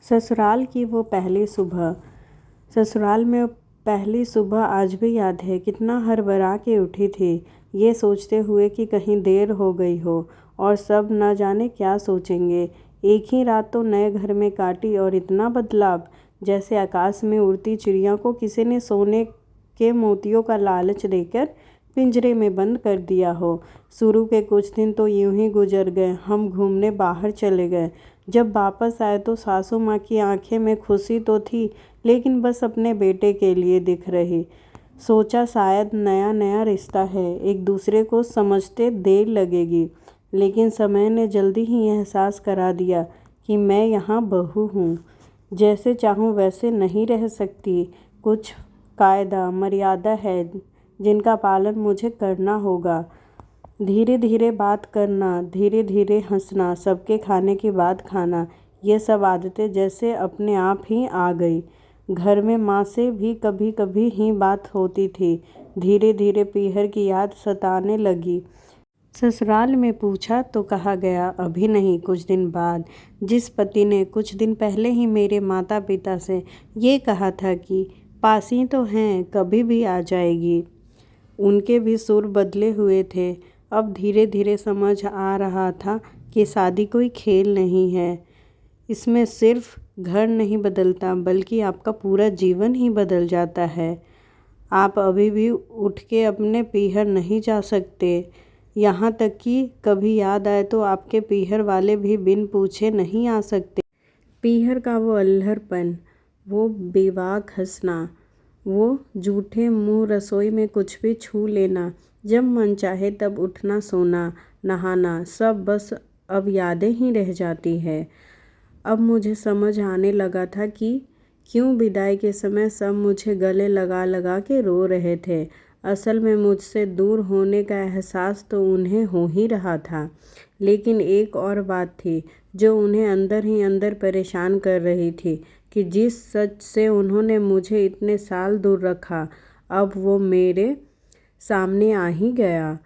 ससुराल की वो पहली सुबह। ससुराल में पहली सुबह आज भी याद है। कितना हड़बड़ा के उठी थी, ये सोचते हुए कि कहीं देर हो गई हो और सब न जाने क्या सोचेंगे। एक ही रात तो नए घर में काटी और इतना बदलाव, जैसे आकाश में उड़ती चिड़िया को किसी ने सोने के मोतियों का लालच देकर पिंजरे में बंद कर दिया हो। शुरू के कुछ दिन तो यूं ही गुजर गए। हम घूमने बाहर चले गए। जब वापस आए तो सासू माँ की आंखें में खुशी तो थी, लेकिन बस अपने बेटे के लिए दिख रही। सोचा शायद नया नया रिश्ता है, एक दूसरे को समझते देर लगेगी, लेकिन समय ने जल्दी ही एहसास करा दिया कि मैं यहाँ बहू हूँ। जैसे चाहूँ वैसे नहीं रह सकती। कुछ कायदा मर्यादा है जिनका पालन मुझे करना होगा। धीरे धीरे बात करना, धीरे धीरे हंसना, सबके खाने के बाद खाना, ये सब आदतें जैसे अपने आप ही आ गई। घर में माँ से भी कभी कभी ही बात होती थी। धीरे धीरे पीहर की याद सताने लगी। ससुराल में पूछा तो कहा गया अभी नहीं, कुछ दिन बाद। जिस पति ने कुछ दिन पहले ही मेरे माता पिता से ये कहा था कि पास ही तो हैं, कभी भी आ जाएगी, उनके भी सुर बदले हुए थे। अब धीरे धीरे समझ आ रहा था कि शादी कोई खेल नहीं है। इसमें सिर्फ घर नहीं बदलता, बल्कि आपका पूरा जीवन ही बदल जाता है। आप अभी भी उठ के अपने पीहर नहीं जा सकते। यहाँ तक कि कभी याद आए तो आपके पीहर वाले भी बिन पूछे नहीं आ सकते। पीहर का वो अल्हड़पन, वो बेबाक हंसना, वो झूठे मुंह रसोई में कुछ भी छू लेना, जब मन चाहे तब उठना, सोना, नहाना, सब बस अब यादें ही रह जाती है। अब मुझे समझ आने लगा था कि क्यों विदाई के समय सब मुझे गले लगा लगा के रो रहे थे। असल में मुझसे दूर होने का एहसास तो उन्हें हो ही रहा था, लेकिन एक और बात थी जो उन्हें अंदर ही अंदर परेशान कर रही थी कि जिस सच से उन्होंने मुझे इतने साल दूर रखा, अब वो मेरे सामने आ ही गया।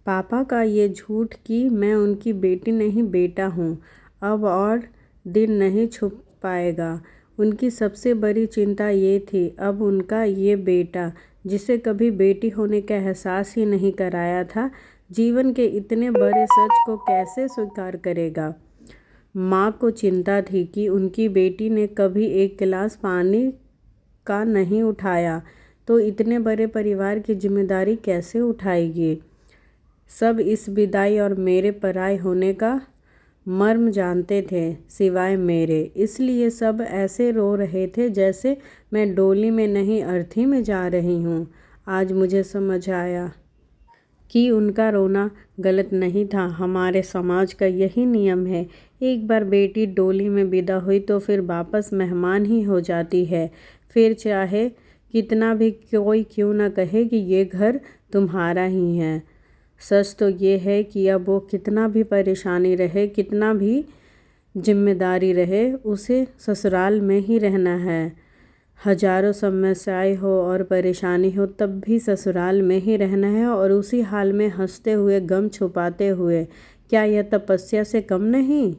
पापा का ये झूठ कि मैं उनकी बेटी नहीं बेटा हूँ, अब और दिन नहीं छुप पाएगा। उनकी सबसे बड़ी चिंता ये थी, अब उनका ये बेटा, जिसे कभी बेटी होने का एहसास ही नहीं कराया था, जीवन के इतने बड़े सच को कैसे स्वीकार करेगा। माँ को चिंता थी कि उनकी बेटी ने कभी एक गिलास पानी का नहीं उठाया, तो इतने बड़े परिवार की जिम्मेदारी कैसे उठाएगी। सब इस विदाई और मेरे पराए होने का मर्म जानते थे, सिवाय मेरे। इसलिए सब ऐसे रो रहे थे जैसे मैं डोली में नहीं अर्थी में जा रही हूँ। आज मुझे समझ आया कि उनका रोना गलत नहीं था। हमारे समाज का यही नियम है, एक बार बेटी डोली में विदा हुई तो फिर वापस मेहमान ही हो जाती है। फिर चाहे कितना भी कोई क्यों ना कहे कि ये घर तुम्हारा ही है। सच तो ये है कि अब वो कितना भी परेशानी रहे, कितना भी जिम्मेदारी रहे, उसे ससुराल में ही रहना है। हजारों समस्याएं हो और परेशानी हो, तब भी ससुराल में ही रहना है और उसी हाल में हंसते हुए, गम छुपाते हुए। क्या यह तपस्या से कम नहीं?